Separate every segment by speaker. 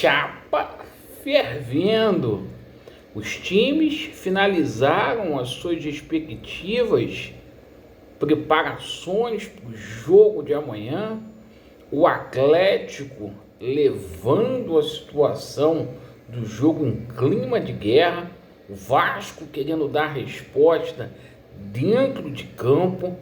Speaker 1: chapa fervendo. Os times finalizaram as suas respectivas preparações para o jogo de amanhã. O Atlético levando a situação do jogo em clima de guerra. O Vasco querendo dar resposta dentro de campo.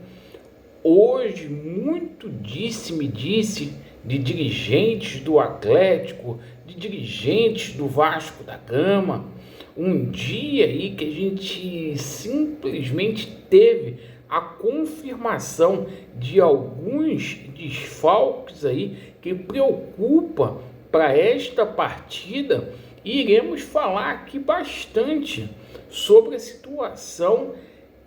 Speaker 1: Hoje, muito disse-me de dirigentes do Atlético, de dirigentes do Vasco da Gama. Um dia aí que a gente simplesmente teve a confirmação de alguns desfalques aí que preocupa para esta partida. E iremos falar aqui bastante sobre a situação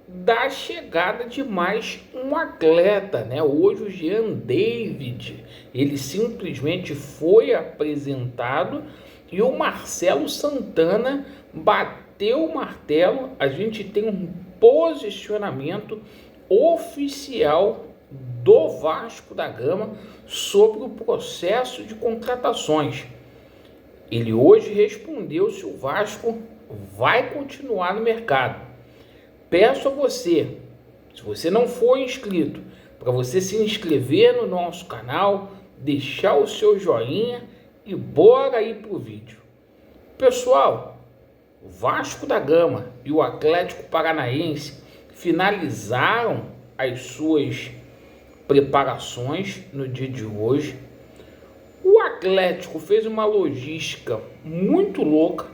Speaker 1: da chegada de mais um atleta, né? Hoje o Jean David, ele simplesmente foi apresentado e o Marcelo Santana bateu o martelo. A gente tem um posicionamento oficial do Vasco da Gama sobre o processo de contratações. Ele hoje respondeu se o Vasco vai continuar no mercado. Peço a você, se você não for inscrito, para você se inscrever no nosso canal, deixar o seu joinha e bora aí pro vídeo. Pessoal, o Vasco da Gama e o Atlético Paranaense finalizaram as suas preparações no dia de hoje. O Atlético fez uma logística muito louca,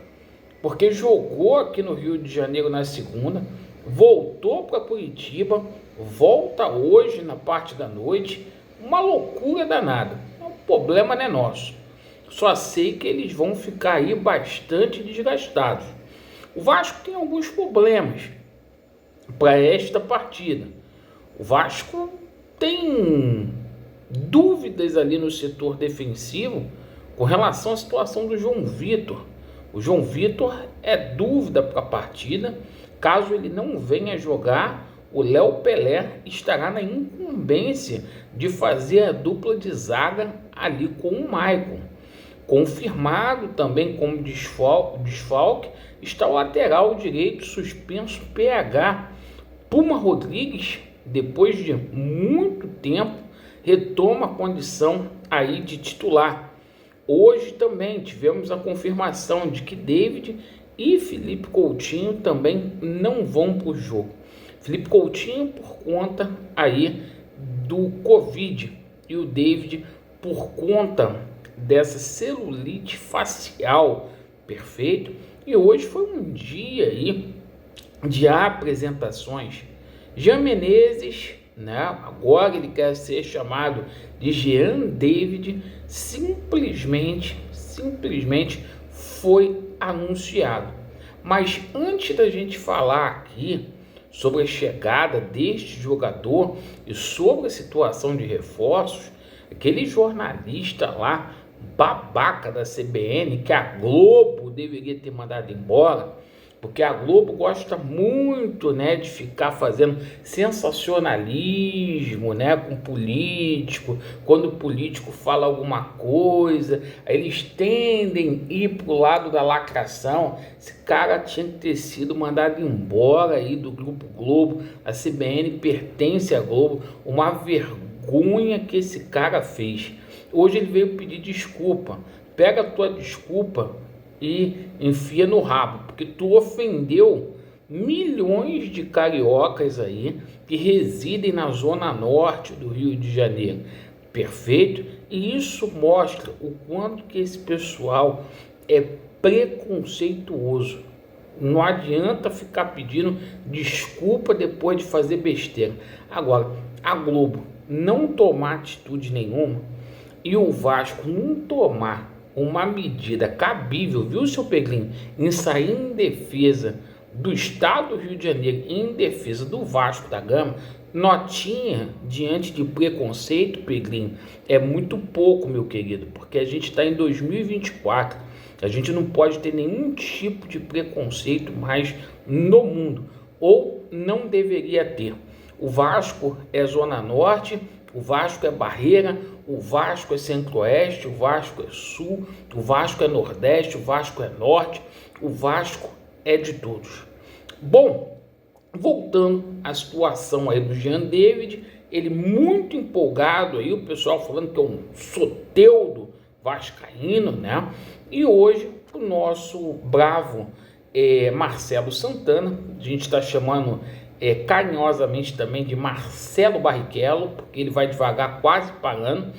Speaker 1: porque jogou aqui no Rio de Janeiro na segunda, voltou para Curitiba, volta hoje na parte da noite, uma loucura danada. O problema não é nosso, só sei que eles vão ficar aí bastante desgastados. O Vasco tem alguns problemas para esta partida. O Vasco tem dúvidas ali no setor defensivo com relação à situação do João Vitor. O João Vitor é dúvida para a partida. Caso ele não venha jogar, o Léo Pelé estará na incumbência de fazer a dupla de zaga ali com o Maicon. Confirmado também como desfalque está o lateral direito suspenso PH. Puma Rodrigues, depois de muito tempo, retoma a condição aí de titular. Hoje também tivemos a confirmação de que David e Felipe Coutinho também não vão para o jogo. Felipe Coutinho por conta aí do Covid e o David por conta dessa celulite facial, perfeito? E hoje foi um dia aí de apresentações. Jean Menezes, né? Agora ele quer ser chamado de Jean David, simplesmente foi anunciado. Mas antes da gente falar aqui sobre a chegada deste jogador e sobre a situação de reforços, aquele jornalista lá, babaca da CBN, que a Globo deveria ter mandado embora, porque a Globo gosta muito, né, de ficar fazendo sensacionalismo, né, com político. Quando o político fala alguma coisa, aí eles tendem a ir pro lado da lacração. Esse cara tinha que ter sido mandado embora aí do Grupo Globo. A CBN pertence à Globo. Uma vergonha que esse cara fez. Hoje ele veio pedir desculpa. Pega a tua desculpa e enfia no rabo, porque tu ofendeu milhões de cariocas aí que residem na zona norte do Rio de Janeiro, perfeito? E isso mostra o quanto que esse pessoal é preconceituoso. Não adianta ficar pedindo desculpa depois de fazer besteira. Agora, a Globo não tomar atitude nenhuma e o Vasco não tomar uma medida cabível, viu, seu Peglinho, em sair em defesa do Estado do Rio de Janeiro, em defesa do Vasco da Gama, notinha diante de preconceito, Peglinho, é muito pouco, meu querido, porque a gente está em 2024, a gente não pode ter nenhum tipo de preconceito mais no mundo, ou não deveria ter. O Vasco é Zona Norte, o Vasco é Barreira, o Vasco é centro-oeste, o Vasco é sul, o Vasco é nordeste, o Vasco é norte, o Vasco é de todos. Bom, voltando à situação aí do Jean David, ele muito empolgado aí, o pessoal falando que é um soteudo vascaíno, né? E hoje o nosso bravo Marcelo Santana, a gente está chamando carinhosamente também de Marcelo Barrichello, porque ele vai devagar, quase parando.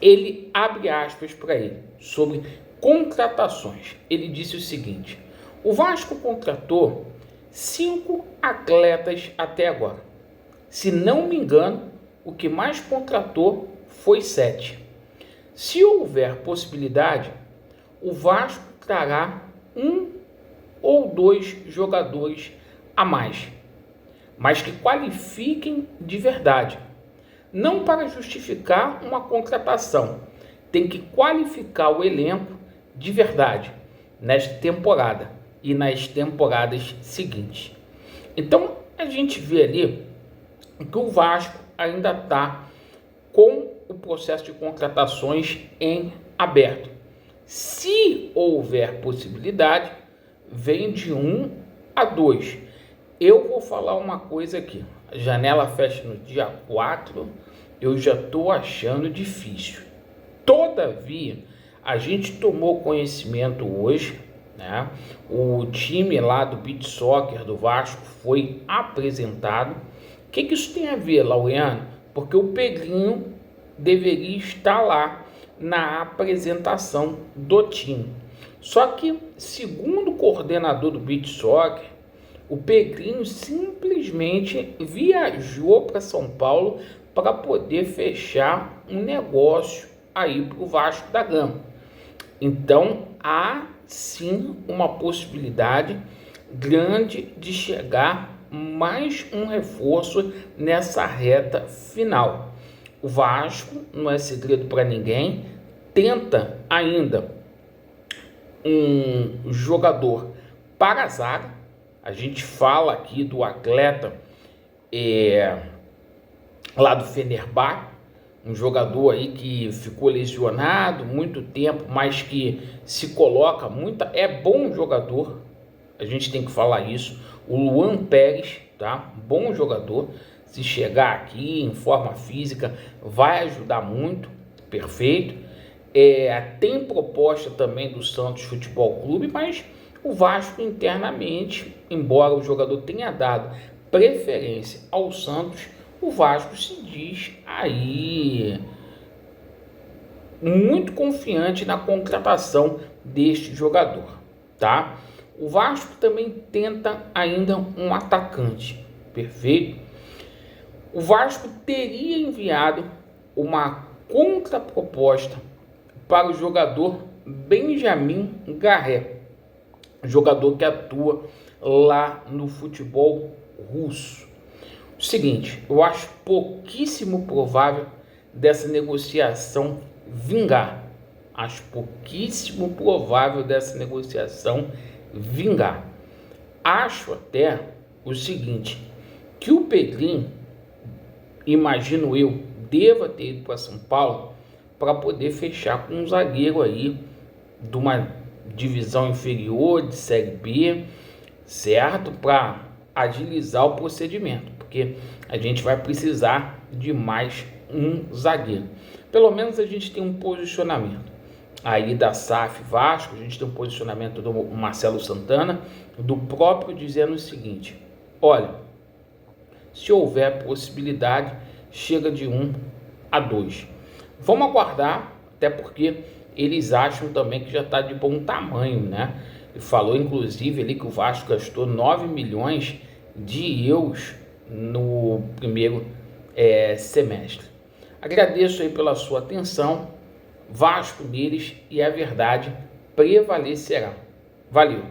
Speaker 1: Ele abre aspas para ele sobre contratações. Ele disse o seguinte: o Vasco contratou 5 atletas até agora. Se não me engano, o que mais contratou foi 7. Se houver possibilidade, o Vasco trará 1 ou 2 jogadores a mais, mas que qualifiquem de verdade. Não para justificar uma contratação, tem que qualificar o elenco de verdade nesta temporada e nas temporadas seguintes. Então a gente vê ali que o Vasco ainda está com o processo de contratações em aberto. Se houver possibilidade, vem de 1 a 2. Eu vou falar uma coisa aqui. A janela fecha no dia 4. Eu já estou achando difícil. Todavia, a gente tomou conhecimento hoje, né? O time lá do Beach Soccer do Vasco foi apresentado. O que isso tem a ver, Laureano? Porque o Pedrinho deveria estar lá na apresentação do time. Só que, segundo o coordenador do Beach Soccer, o Pedrinho simplesmente viajou para São Paulo para poder fechar um negócio aí para o Vasco da Gama. Então, há sim uma possibilidade grande de chegar mais um reforço nessa reta final. O Vasco, não é segredo para ninguém, tenta ainda um jogador para a zaga. A gente fala aqui do atleta lá do Fenerbahçe, um jogador aí que ficou lesionado muito tempo, mas que se coloca muito, é bom jogador, a gente tem que falar isso. O Luan Pérez, tá? Bom jogador, se chegar aqui em forma física vai ajudar muito, perfeito. Tem proposta também do Santos Futebol Clube, mas o Vasco internamente, embora o jogador tenha dado preferência ao Santos, o Vasco se diz aí muito confiante na contratação deste jogador, tá? O Vasco também tenta ainda um atacante, perfeito? O Vasco teria enviado uma contraproposta para o jogador Benjamin Garré, jogador que atua lá no futebol russo. O seguinte, eu acho pouquíssimo provável dessa negociação vingar. Acho pouquíssimo provável dessa negociação vingar. Acho até o seguinte, que o Pedrinho, imagino eu, deva ter ido para São Paulo para poder fechar com um zagueiro aí de uma divisão inferior, de Série B, certo? Para agilizar o procedimento, porque a gente vai precisar de mais um zagueiro. Pelo menos a gente tem um posicionamento aí da SAF Vasco, a gente tem um posicionamento do Marcelo Santana, do próprio, dizendo o seguinte: olha, se houver possibilidade, chega de 1 a 2. Vamos aguardar, até porque eles acham também que já está de bom tamanho, né? Ele falou, inclusive, ali que o Vasco gastou 9 milhões de euros no primeiro semestre. Agradeço aí pela sua atenção. Vasco neles e a verdade prevalecerá. Valeu!